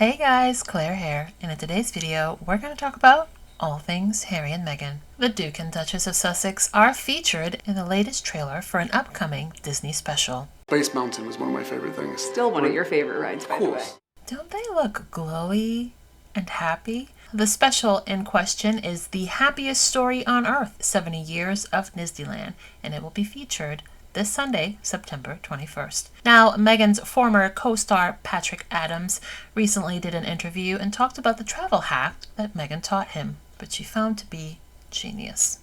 Hey guys, Claire here, and in today's video, we're going to talk about all things Harry and Meghan. The Duke and Duchess of Sussex are featured in the latest trailer for an upcoming Disney special. Space Mountain was one of my favorite things. Still one of your favorite rides, by the way. Don't they look glowy and happy? The special in question is The Happiest Story on Earth, 70 Years of Disneyland, and it will be featured this Sunday, September 21st. Now, Meghan's former co-star Patrick Adams recently did an interview and talked about the travel hack that Meghan taught him, which she found to be genius.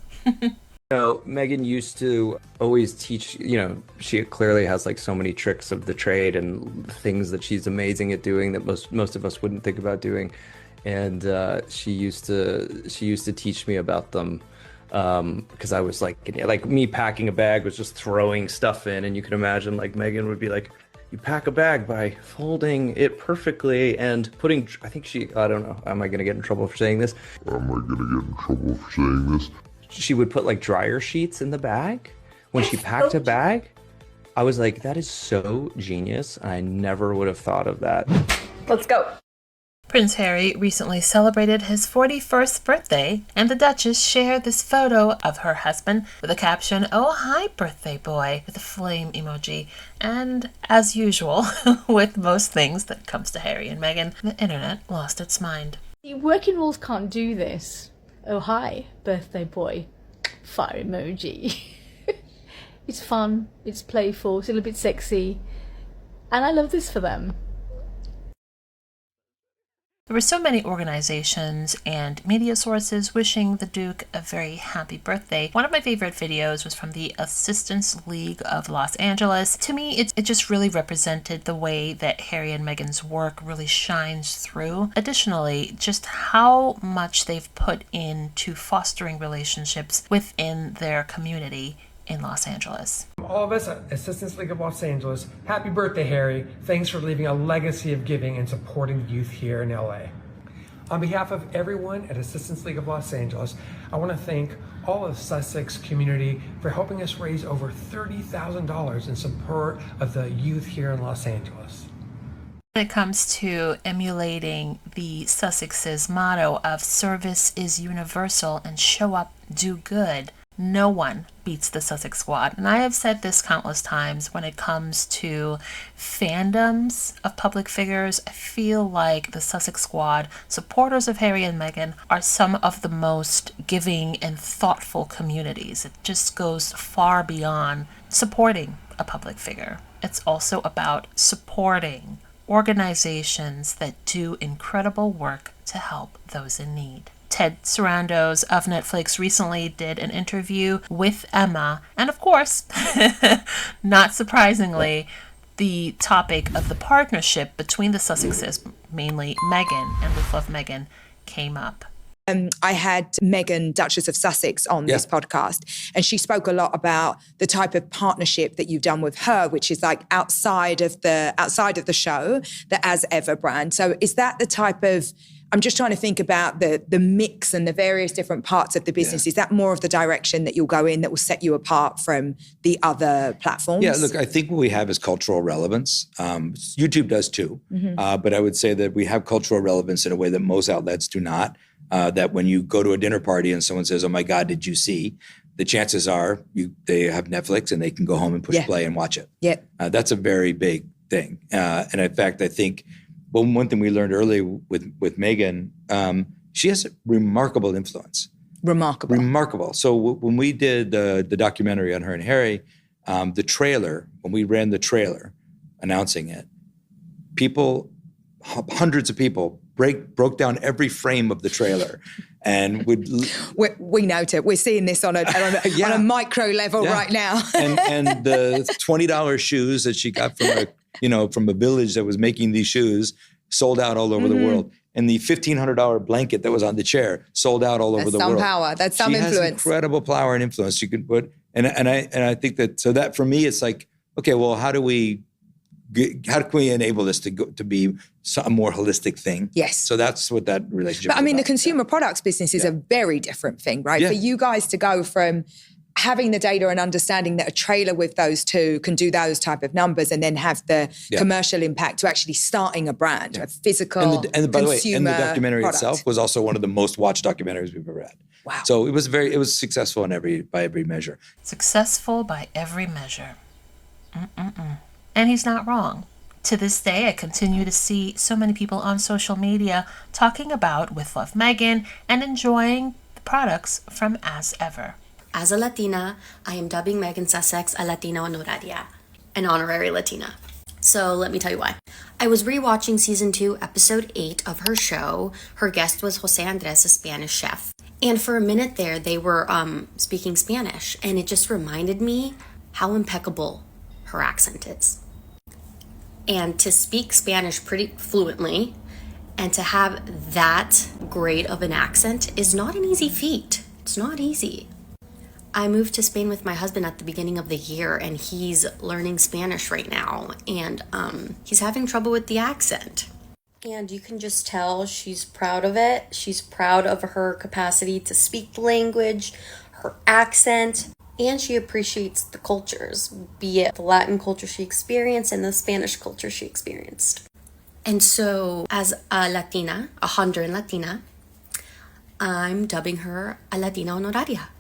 Meghan used to always teach, she clearly has like so many tricks of the trade and things that she's amazing at doing that most of us wouldn't think about doing. And she used to teach me about them. Because I was like me packing a bag was just throwing stuff in, and you can imagine like Meghan would be like, you pack a bag by folding it perfectly and putting, I don't know, am I going to get in trouble for saying this? She would put like dryer sheets in the bag when she packed a bag. I was like, that is so genius. I never would have thought of that. Let's go. Prince Harry recently celebrated his 41st birthday, and the Duchess shared this photo of her husband with a caption, "Oh, hi, birthday boy," with a flame emoji. And as usual, with most things that comes to Harry and Meghan, the internet lost its mind. Working rules can't do this. Oh, hi, birthday boy. Fire emoji. It's fun, it's playful, it's a little bit sexy, and I love this for them. There were so many organizations and media sources wishing the Duke a very happy birthday. One of my favorite videos was from the Assistance League of Los Angeles. To me, it just really represented the way that Harry and Meghan's work really shines through. Additionally, just how much they've put into fostering relationships within their community in Los Angeles. All of us at Assistance League of Los Angeles, happy birthday, Harry. Thanks for leaving a legacy of giving and supporting youth here in LA. On behalf of everyone at Assistance League of Los Angeles, I want to thank all of the Sussex community for helping us raise over $30,000 in support of the youth here in Los Angeles. When it comes to emulating the Sussexes' motto of service is universal and show up, do good, no one beats the Sussex squad. And I have said this countless times when it comes to fandoms of public figures. I feel like the Sussex squad, supporters of Harry and Meghan, are some of the most giving and thoughtful communities. It just goes far beyond supporting a public figure. It's also about supporting organizations that do incredible work to help those in need. Ted Sarandos of Netflix recently did an interview with Emma, and of course, not surprisingly, the topic of the partnership between the Sussexes, mainly Meghan and with Love Meghan, came up. I had Meghan, Duchess of Sussex, on this podcast, and she spoke a lot about the type of partnership that you've done with her, which is like outside of the show, the As Ever brand. So is that the type of, I'm just trying to think about the mix and the various different parts of the business. Is that more of the direction that you'll go in that will set you apart from the other platforms? Yeah, look, I think what we have is cultural relevance. YouTube does too, but I would say that we have cultural relevance in a way that most outlets do not. That when you go to a dinner party and someone says, "Oh my God, did you see?" the chances are they have Netflix and they can go home and push play and watch it. Yeah, that's a very big thing. And in fact, I think one thing we learned early with Meghan, she has remarkable influence. Remarkable. So when we did the documentary on her and Harry, the trailer, when we ran the trailer announcing it, hundreds of people broke down every frame of the trailer and we note it. We're seeing this on a micro level right now. and the $20 shoes that she got from a village that was making these shoes sold out all over the world. And the $1,500 blanket that was on the chair sold out all over the world. That's some power. That's some influence. She has incredible power and influence. She could put, and I think that for me, it's like, okay, well, how can we enable this to be a more holistic thing? Yes. So that's what that relationship is But I mean, about. the consumer products business is a very different thing, right? Yeah. For you guys to go from having the data and understanding that a trailer with those two can do those type of numbers and then have the commercial impact to actually starting a brand, a physical and by the way, and the consumer documentary product. itself was also one of the most watched documentaries we've ever had. Wow. So it was successful by every measure. Successful by every measure. And he's not wrong. To this day, I continue to see so many people on social media talking about With Love Meghan and enjoying the products from As Ever. As a Latina, I am dubbing Meghan Sussex a Latina honoraria, an honorary Latina. So let me tell you why. I was rewatching season 2, episode 8 of her show. Her guest was Jose Andres, a Spanish chef. And for a minute there, they were speaking Spanish. And it just reminded me how impeccable her accent is. And to speak Spanish pretty fluently and to have that great of an accent is not an easy feat. It's not easy. I moved to Spain with my husband at the beginning of the year, and he's learning Spanish right now, and he's having trouble with the accent. And you can just tell she's proud of it. She's proud of her capacity to speak the language, her accent, and she appreciates the cultures, be it the Latin culture she experienced and the Spanish culture she experienced. And so, as a Latina, a Honduran Latina, I'm dubbing her a Latina honoraria.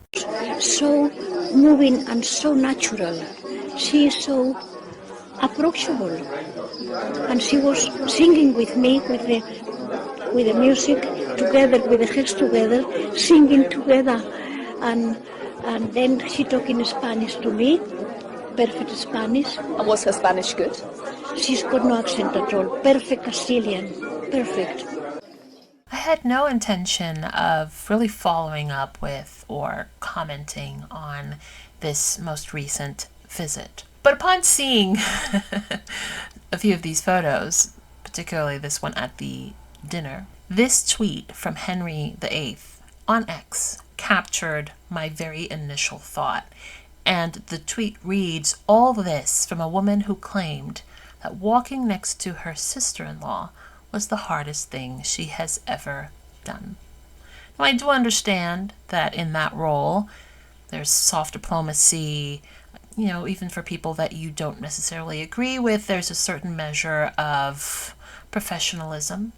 So moving and so natural. She is so approachable. And she was singing with me with the music together, with the hands together, singing together. And then she talking Spanish to me, perfect Spanish. And was her Spanish good? She's got no accent at all. Perfect Castilian. Perfect. I had no intention of really following up with or commenting on this most recent visit. But upon seeing a few of these photos, particularly this one at the dinner, this tweet from Henry VIII on X captured my very initial thought. And the tweet reads, all this from a woman who claimed that walking next to her sister-in-law was the hardest thing she has ever done. Now, I do understand that in that role, there's soft diplomacy, even for people that you don't necessarily agree with, there's a certain measure of professionalism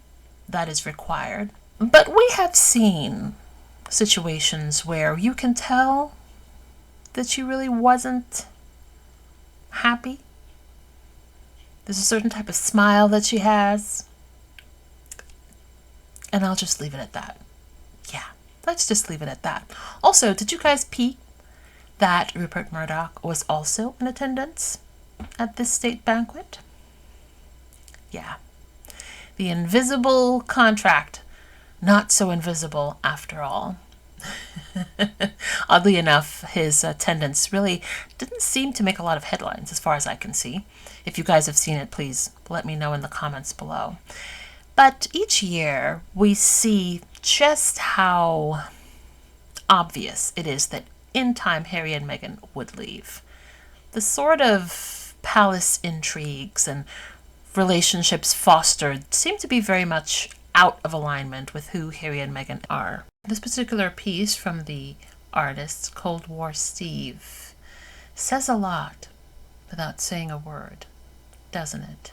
that is required. But we have seen situations where you can tell that she really wasn't happy. There's a certain type of smile that she has. And I'll just leave it at that. Yeah, let's just leave it at that. Also, did you guys peep that Rupert Murdoch was also in attendance at this state banquet? Yeah. The invisible contract, not so invisible after all. Oddly enough, his attendance really didn't seem to make a lot of headlines as far as I can see. If you guys have seen it, please let me know in the comments below. But each year, we see just how obvious it is that in time Harry and Meghan would leave. The sort of palace intrigues and relationships fostered seem to be very much out of alignment with who Harry and Meghan are. This particular piece from the artist Cold War Steve says a lot without saying a word, doesn't it?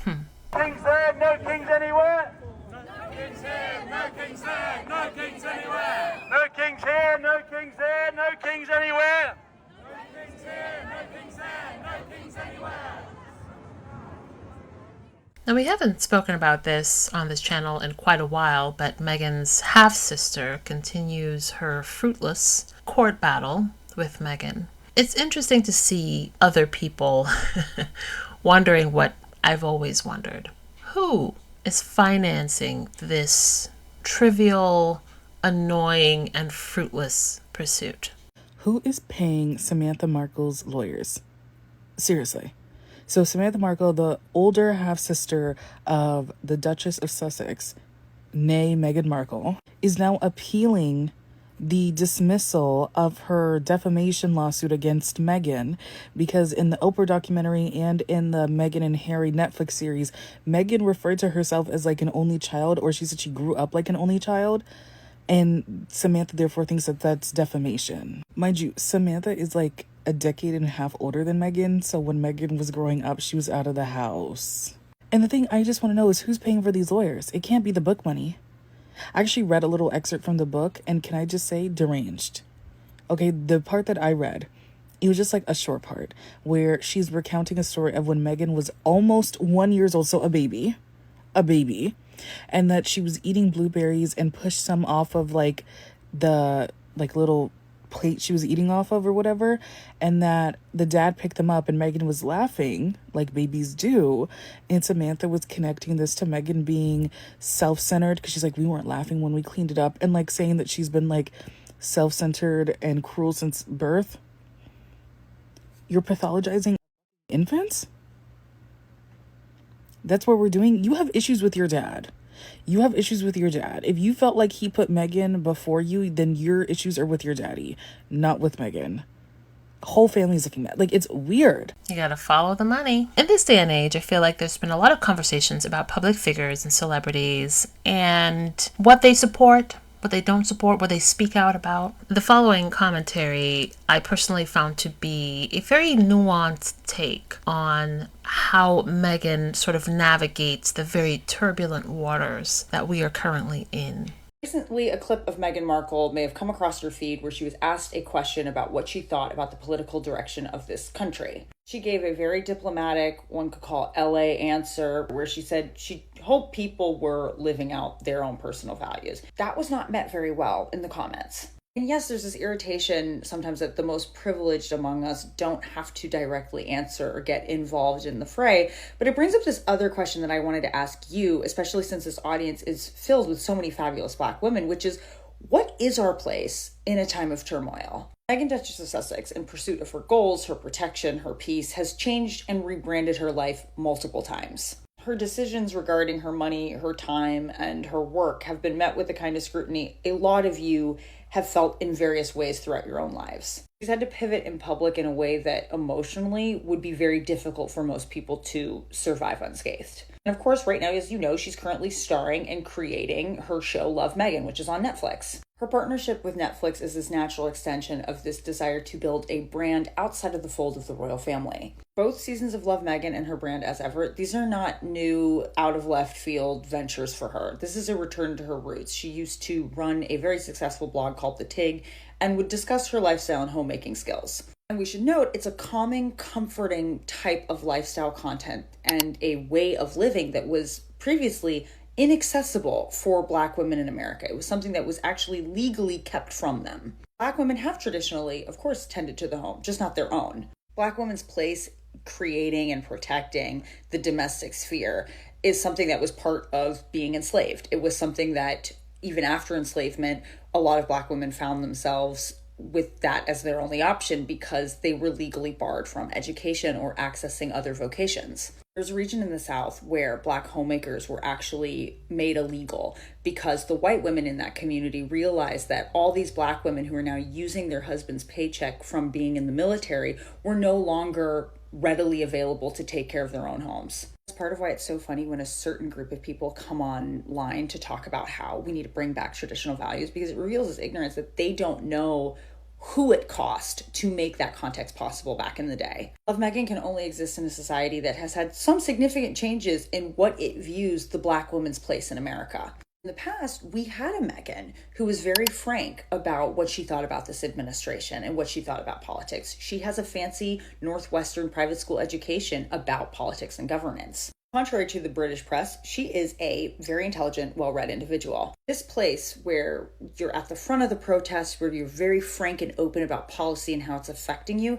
King's there, no kings anywhere. No kings here, no kings there, no kings anywhere. No kings here, no kings there, no kings anywhere. No kings here, no kings there, no kings anywhere. Now, we haven't spoken about this on this channel in quite a while, but Meghan's half-sister continues her fruitless court battle with Meghan. It's interesting to see other people wondering what I've always wondered. Who is financing this trivial, annoying, and fruitless pursuit? Who is paying Samantha Markle's lawyers? Seriously. So Samantha Markle, the older half-sister of the Duchess of Sussex, née Meghan Markle, is now appealing the dismissal of her defamation lawsuit against Meghan, because in the Oprah documentary and in the Meghan and Harry Netflix series, Meghan referred to herself as like an only child, or she said she grew up like an only child. And Samantha therefore thinks that that's defamation. Mind you, Samantha is like a decade and a half older than Meghan, so when Meghan was growing up, she was out of the house. And the thing I just want to know is who's paying for these lawyers? It can't be the book money. I actually read a little excerpt from the book, and can I just say, deranged. Okay, the part that I read, it was just like a short part where she's recounting a story of when Meghan was almost 1 year old, so a baby, and that she was eating blueberries and pushed some off of like the like little plate she was eating off of or whatever, and that the dad picked them up and Meghan was laughing like babies do, and Samantha was connecting this to Meghan being self-centered because she's like, we weren't laughing when we cleaned it up, and like saying that she's been like self-centered and cruel since birth. You're pathologizing infants? That's what we're doing. You have issues with your dad. If you felt like he put Meghan before you, then your issues are with your daddy, not with Meghan. Whole family's looking at, like, it's weird. You gotta follow the money. In this day and age, I feel like there's been a lot of conversations about public figures and celebrities and what they support, what they don't support, what they speak out about. The following commentary I personally found to be a very nuanced take on how Meghan sort of navigates the very turbulent waters that we are currently in. Recently, a clip of Meghan Markle may have come across your feed where she was asked a question about what she thought about the political direction of this country. She gave a very diplomatic, one could call LA answer, where she said she hoped people were living out their own personal values. That was not met very well in the comments. And yes, there's this irritation sometimes that the most privileged among us don't have to directly answer or get involved in the fray. But it brings up this other question that I wanted to ask you, especially since this audience is filled with so many fabulous Black women, which is, what is our place in a time of turmoil? Meghan, Duchess of Sussex, in pursuit of her goals, her protection, her peace, has changed and rebranded her life multiple times. Her decisions regarding her money, her time, and her work have been met with the kind of scrutiny a lot of you have felt in various ways throughout your own lives. She's had to pivot in public in a way that emotionally would be very difficult for most people to survive unscathed. And of course, right now, as you know, she's currently starring and creating her show Love Meghan, which is on Netflix. Her partnership with Netflix is this natural extension of this desire to build a brand outside of the fold of the royal family. Both seasons of Love Meghan and her brand as ever, these are not new, out of left field ventures for her. This is a return to her roots. She used to run a very successful blog called The Tig and would discuss her lifestyle and homemaking skills. And we should note, it's a calming, comforting type of lifestyle content and a way of living that was previously inaccessible for Black women in America. It was something that was actually legally kept from them. Black women have traditionally, of course, tended to the home, just not their own. Black women's place creating and protecting the domestic sphere is something that was part of being enslaved. It was something that even after enslavement, a lot of Black women found themselves with that as their only option because they were legally barred from education or accessing other vocations. There's a region in the South where Black homemakers were actually made illegal because the white women in that community realized that all these Black women who are now using their husband's paycheck from being in the military were no longer readily available to take care of their own homes. That's part of why it's so funny when a certain group of people come online to talk about how we need to bring back traditional values, because it reveals this ignorance that they don't know who it cost to make that context possible back in the day. Love Meghan can only exist in a society that has had some significant changes in what it views the Black woman's place in America. In the past, we had a Meghan who was very frank about what she thought about this administration and what she thought about politics. She has a fancy Northwestern private school education about politics and governance. Contrary to the British press, she is a very intelligent, well-read individual. This place where you're at the front of the protests, where you're very frank and open about policy and how it's affecting you,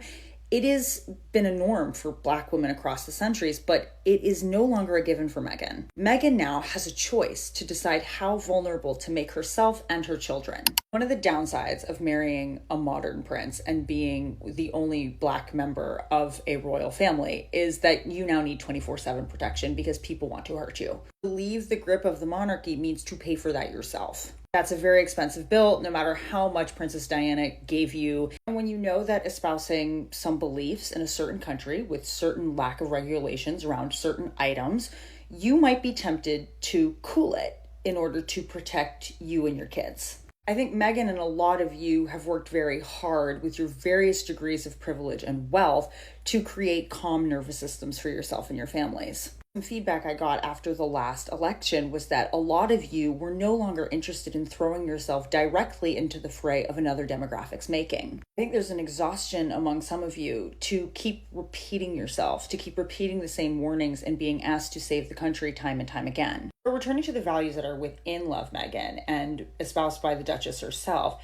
it has been a norm for Black women across the centuries, but it is no longer a given for Meghan. Meghan now has a choice to decide how vulnerable to make herself and her children. One of the downsides of marrying a modern prince and being the only Black member of a royal family is that you now need 24/7 protection because people want to hurt you. To leave the grip of the monarchy means to pay for that yourself. That's a very expensive bill, no matter how much Princess Diana gave you. And when you know that espousing some beliefs in a certain country with certain lack of regulations around certain items, you might be tempted to cool it in order to protect you and your kids. I think Meghan and a lot of you have worked very hard with your various degrees of privilege and wealth to create calm nervous systems for yourself and your families. Some feedback I got after the last election was that a lot of you were no longer interested in throwing yourself directly into the fray of another demographic's making. I think there's an exhaustion among some of you to keep repeating yourself, to keep repeating the same warnings and being asked to save the country time and time again. But returning to the values that are within Love Meghan and espoused by the Duchess herself,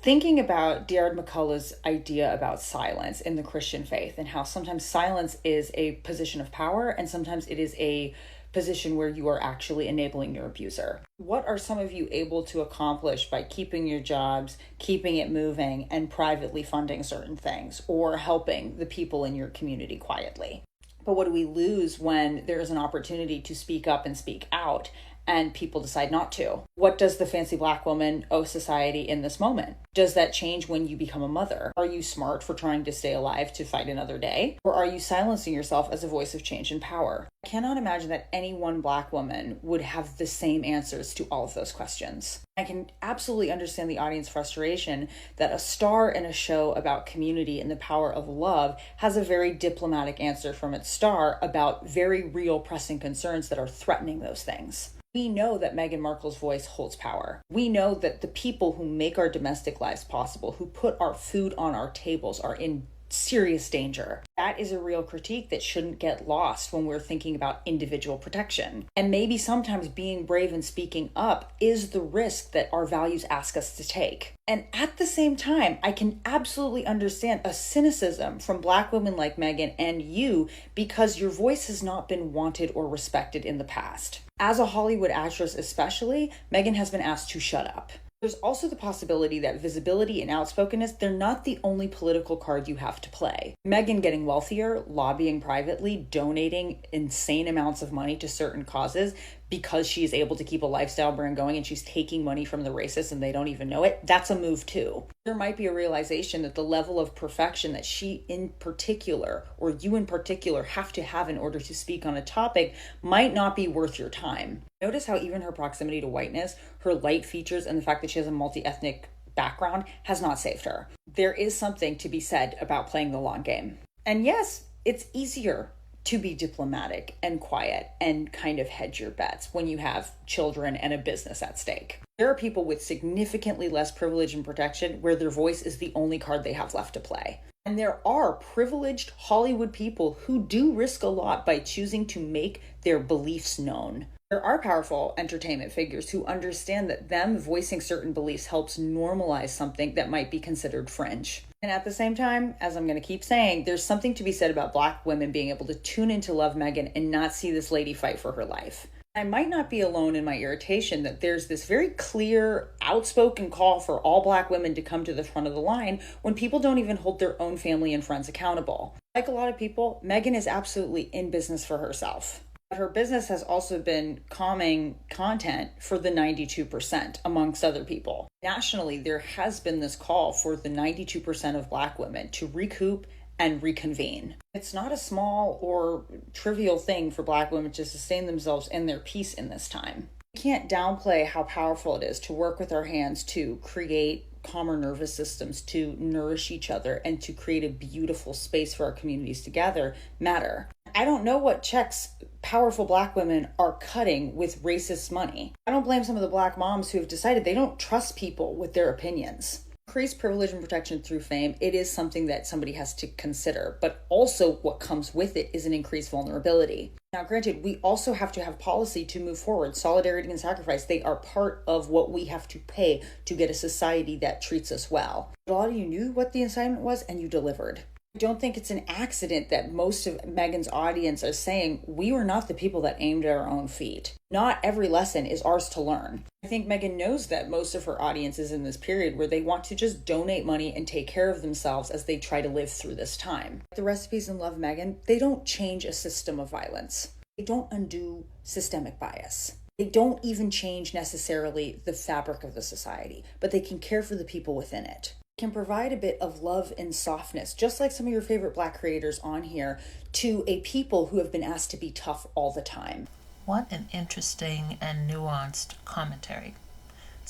thinking about Deard McCullough's idea about silence in the Christian faith and how sometimes silence is a position of power and sometimes it is a position where you are actually enabling your abuser. What are some of you able to accomplish by keeping your jobs, keeping it moving, and privately funding certain things or helping the people in your community quietly? But what do we lose when there is an opportunity to speak up and speak out and people decide not to? What does the fancy black woman owe society in this moment? Does that change when you become a mother? Are you smart for trying to stay alive to fight another day? Or are you silencing yourself as a voice of change and power? I cannot imagine that any one black woman would have the same answers to all of those questions. I can absolutely understand the audience frustration that a star in a show about community and the power of love has a very diplomatic answer from its star about very real pressing concerns that are threatening those things. We know that Meghan Markle's voice holds power. We know that the people who make our domestic lives possible, who put our food on our tables, are in serious danger. That is a real critique that shouldn't get lost when we're thinking about individual protection. And maybe sometimes being brave and speaking up is the risk that our values ask us to take. And at the same time, I can absolutely understand a cynicism from black women like Meghan and you because your voice has not been wanted or respected in the past. As a Hollywood actress especially, Meghan has been asked to shut up. There's also the possibility that visibility and outspokenness, they're not the only political card you have to play. Meghan getting wealthier, lobbying privately, donating insane amounts of money to certain causes because she is able to keep a lifestyle brand going and she's taking money from the racists and they don't even know it, that's a move too. There might be a realization that the level of perfection that she in particular, or you in particular, have to have in order to speak on a topic might not be worth your time. Notice how even her proximity to whiteness, her light features, and the fact that she has a multi-ethnic background has not saved her. There is something to be said about playing the long game. And yes, it's easier to be diplomatic and quiet and kind of hedge your bets when you have children and a business at stake. There are people with significantly less privilege and protection where their voice is the only card they have left to play. And there are privileged Hollywood people who do risk a lot by choosing to make their beliefs known. There are powerful entertainment figures who understand that them voicing certain beliefs helps normalize something that might be considered fringe. And at the same time, as I'm going to keep saying, there's something to be said about black women being able to tune into Love Meghan and not see this lady fight for her life. I might not be alone in my irritation that there's this very clear, outspoken call for all black women to come to the front of the line when people don't even hold their own family and friends accountable. Like a lot of people, Meghan is absolutely in business for herself. But her business has also been calming content for the 92%, amongst other people. Nationally, there has been this call for the 92% of black women to recoup and reconvene. It's not a small or trivial thing for black women to sustain themselves and their peace in this time. We can't downplay how powerful it is to work with our hands to create calmer nervous systems, to nourish each other, and to create a beautiful space for our communities to gather matter. I don't know what checks powerful black women are cutting with racist money. I don't blame some of the black moms who have decided they don't trust people with their opinions. Increased privilege and protection through fame, it is something that somebody has to consider, but also what comes with it is an increased vulnerability. Now, granted, we also have to have policy to move forward. Solidarity and sacrifice, they are part of what we have to pay to get a society that treats us well. But a lot of you knew what the assignment was and you delivered. I don't think it's an accident that most of Meghan's audience are saying we were not the people that aimed at our own feet. Not every lesson is ours to learn. I think Meghan knows that most of her audience is in this period where they want to just donate money and take care of themselves as they try to live through this time. The recipes in Love Meghan, they don't change a system of violence. They don't undo systemic bias. They don't even change necessarily the fabric of the society, but they can care for the people within it. Can provide a bit of love and softness, just like some of your favorite black creators on here, to a people who have been asked to be tough all the time. What an interesting and nuanced commentary.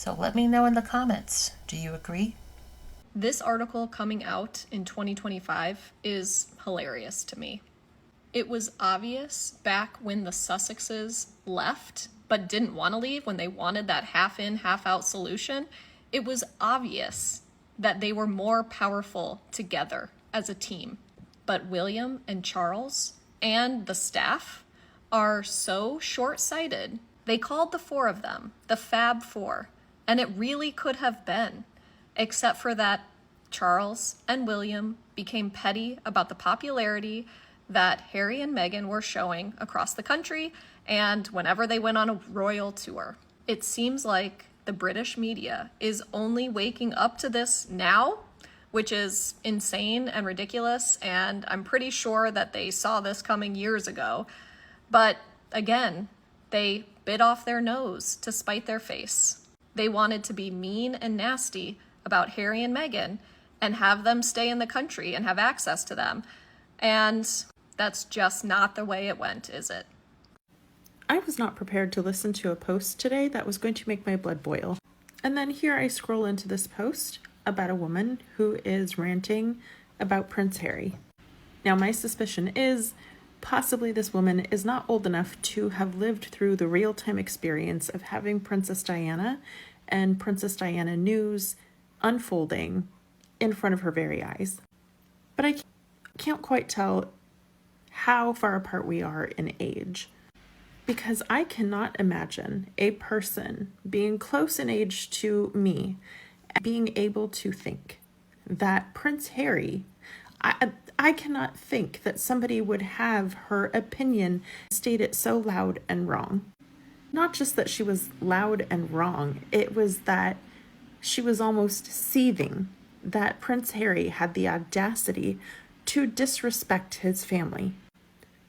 So let me know in the comments. Do you agree? This article coming out in 2025 is hilarious to me. It was obvious back when the Sussexes left, but didn't want to leave, when they wanted that half-in, half-out solution. It was obvious that they were more powerful together as a team. But William and Charles and the staff are so short-sighted. They called the four of them the Fab Four, and it really could have been, except for that Charles and William became petty about the popularity that Harry and Meghan were showing across the country and whenever they went on a royal tour. It seems like the British media is only waking up to this now, which is insane and ridiculous, and I'm pretty sure that they saw this coming years ago. But again, they bit off their nose to spite their face. They wanted to be mean and nasty about Harry and Meghan and have them stay in the country and have access to them. And that's just not the way it went, is it? I was not prepared to listen to a post today that was going to make my blood boil. And then here I scroll into this post about a woman who is ranting about Prince Harry. Now, my suspicion is possibly this woman is not old enough to have lived through the real-time experience of having Princess Diana and Princess Diana news unfolding in front of her very eyes. But I can't quite tell how far apart we are in age, because I cannot imagine a person being close in age to me and being able to think that Prince Harry, I cannot think that somebody would have her opinion stated so loud and wrong. Not just that she was loud and wrong, it was that she was almost seething that Prince Harry had the audacity to disrespect his family,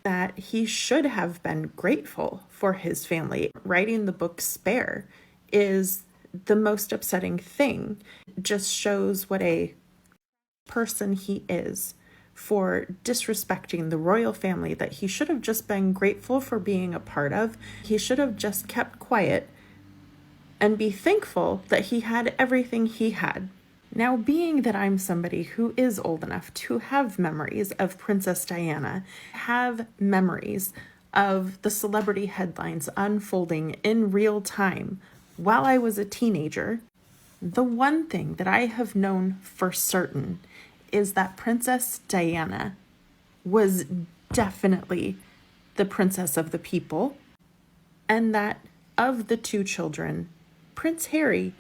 that he should have been grateful for his family. Writing the book Spare is the most upsetting thing. It just shows what a person he is for disrespecting the royal family that he should have just been grateful for being a part of. He should have just kept quiet and be thankful that he had everything he had. Now, being that I'm somebody who is old enough to have memories of Princess Diana, have memories of the celebrity headlines unfolding in real time while I was a teenager, the one thing that I have known for certain is that Princess Diana was definitely the princess of the people, and that of the two children, Prince Harry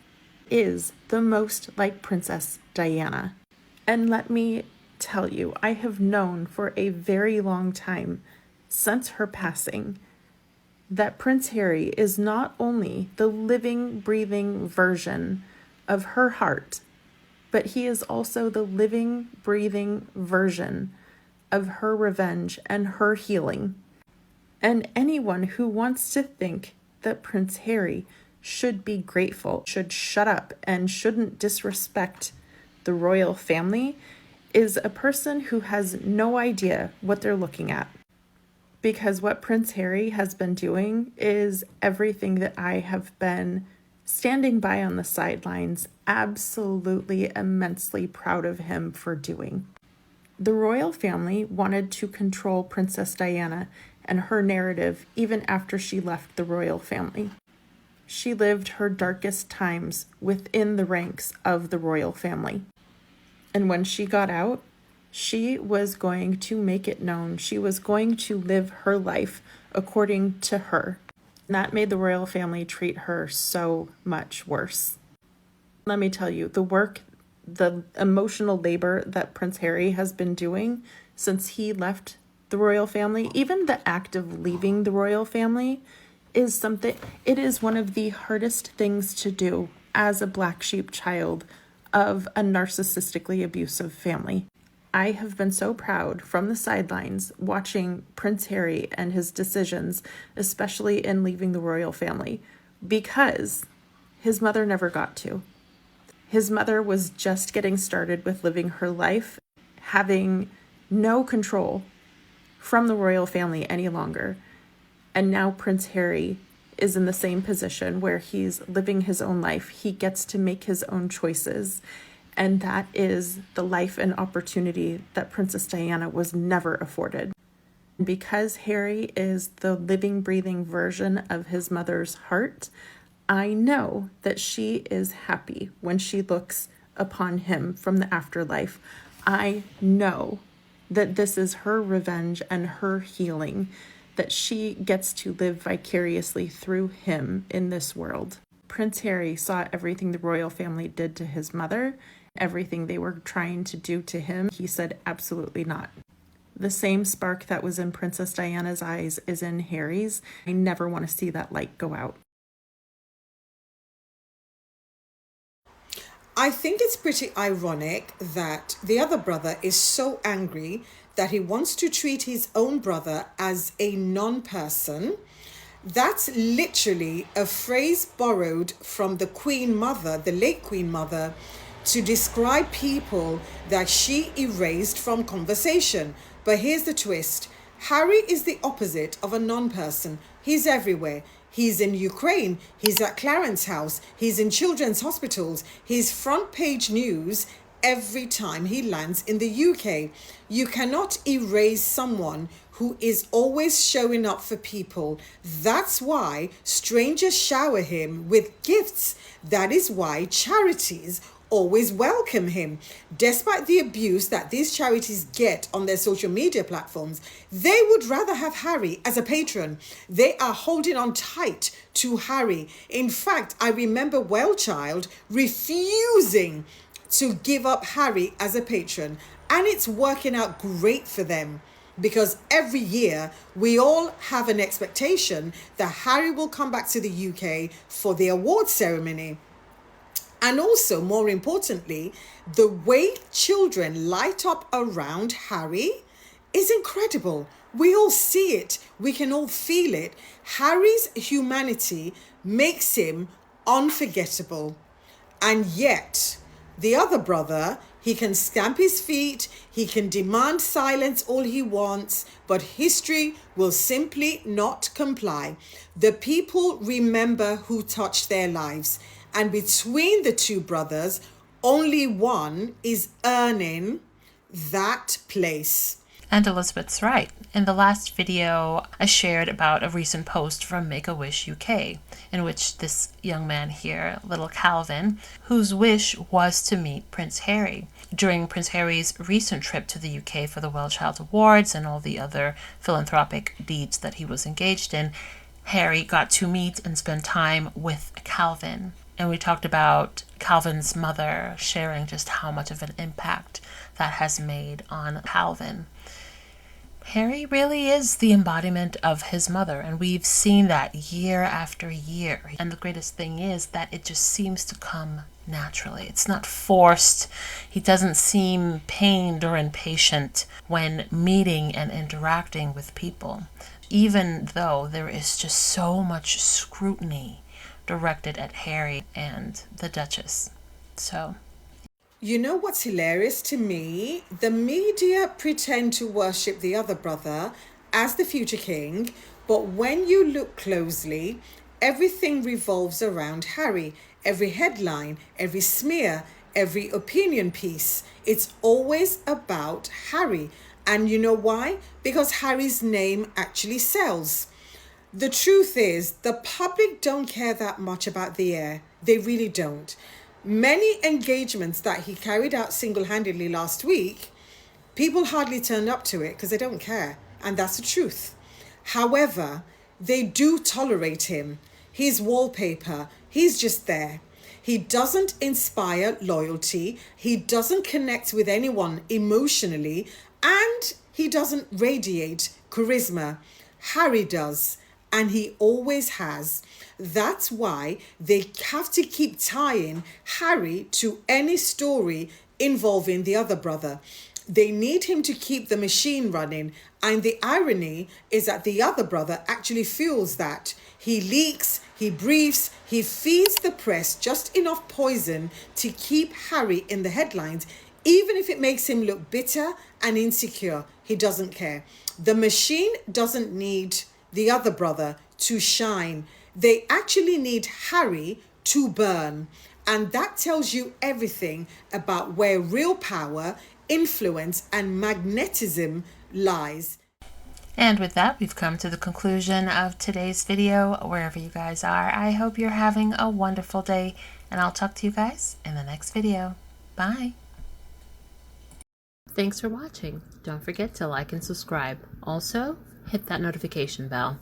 is the most like Princess Diana. And let me tell you, I have known for a very long time since her passing that Prince Harry is not only the living, breathing version of her heart, but he is also the living, breathing version of her revenge and her healing. And anyone who wants to think that Prince Harry should be grateful, should shut up, and shouldn't disrespect the royal family is a person who has no idea what they're looking at. Because what Prince Harry has been doing is everything that I have been standing by on the sidelines, absolutely immensely proud of him for doing. The royal family wanted to control Princess Diana and her narrative even after she left the royal family. She lived her darkest times within the ranks of the royal family. And when she got out, she was going to make it known. She was going to live her life according to her. And that made the royal family treat her so much worse. Let me tell you, the emotional labor that Prince Harry has been doing since he left the royal family, even the act of leaving the royal family, it is one of the hardest things to do as a black sheep child of a narcissistically abusive family. I have been so proud from the sidelines watching Prince Harry and his decisions, especially in leaving the royal family, because his mother never got to. His mother was just getting started with living her life, having no control from the royal family any longer. And now Prince Harry is in the same position where he's living his own life. He gets to make his own choices. And that is the life and opportunity that Princess Diana was never afforded. Because Harry is the living, breathing version of his mother's heart, I know that she is happy when she looks upon him from the afterlife. I know that this is her revenge and her healing, that she gets to live vicariously through him in this world. Prince Harry saw everything the royal family did to his mother, everything they were trying to do to him. He said absolutely not. The same spark that was in Princess Diana's eyes is in Harry's. I never want to see that light go out. I think it's pretty ironic that the other brother is so angry that he wants to treat his own brother as a non-person. That's literally a phrase borrowed from the Queen Mother, the late Queen Mother, to describe people that she erased from conversation. But here's the twist. Harry is the opposite of a non-person. He's everywhere. He's in Ukraine. He's at Clarence House. He's in children's hospitals. He's front page news every time he lands in the UK. You cannot erase someone who is always showing up for people. That's why strangers shower him with gifts. That is why charities always welcome him. Despite the abuse that these charities get on their social media platforms, they would rather have Harry as a patron. They are holding on tight to Harry. In fact, I remember Wellchild refusing to give up Harry as a patron, and it's working out great for them. Because every year we all have an expectation that Harry will come back to the UK for the awards ceremony. And also, more importantly, the way children light up around Harry is incredible. We all see it. We can all feel it. Harry's humanity makes him unforgettable. And yet, the other brother, he can stamp his feet, he can demand silence all he wants, but history will simply not comply. The people remember who touched their lives. And between the two brothers, only one is earning that place. And Elizabeth's right. In the last video, I shared about a recent post from Make-A-Wish UK, in which this young man here, little Calvin, whose wish was to meet Prince Harry. During Prince Harry's recent trip to the UK for the Wellchild Awards and all the other philanthropic deeds that he was engaged in, Harry got to meet and spend time with Calvin. And we talked about Calvin's mother sharing just how much of an impact that has made on Calvin. Harry really is the embodiment of his mother, and we've seen that year after year. And the greatest thing is that it just seems to come naturally. It's not forced. He doesn't seem pained or impatient when meeting and interacting with people, even though there is just so much scrutiny directed at Harry and the Duchess. So, you know what's hilarious to me? The media pretend to worship the other brother as the future king, but when you look closely, everything revolves around Harry. Every headline, every smear, every opinion piece, it's always about Harry. And you know why? Because Harry's name actually sells. The truth is, the public don't care that much about the heir. They really don't. Many engagements that he carried out single-handedly last week, people hardly turned up to it because they don't care. And that's the truth. However, they do tolerate him. He's wallpaper. He's just there. He doesn't inspire loyalty. He doesn't connect with anyone emotionally. And he doesn't radiate charisma. Harry does. And he always has. That's why they have to keep tying Harry to any story involving the other brother. They need him to keep the machine running. And the irony is that the other brother actually fuels that. He leaks, he briefs, he feeds the press just enough poison to keep Harry in the headlines. Even if it makes him look bitter and insecure, he doesn't care. The machine doesn't need the other brother to shine. They actually need Harry to burn. And that tells you everything about where real power, influence, and magnetism lies. And with that, we've come to the conclusion of today's video. Wherever you guys are, I hope you're having a wonderful day, and I'll talk to you guys in the next video. Bye. Thanks for watching. Don't forget to like and subscribe. Also, hit that notification bell.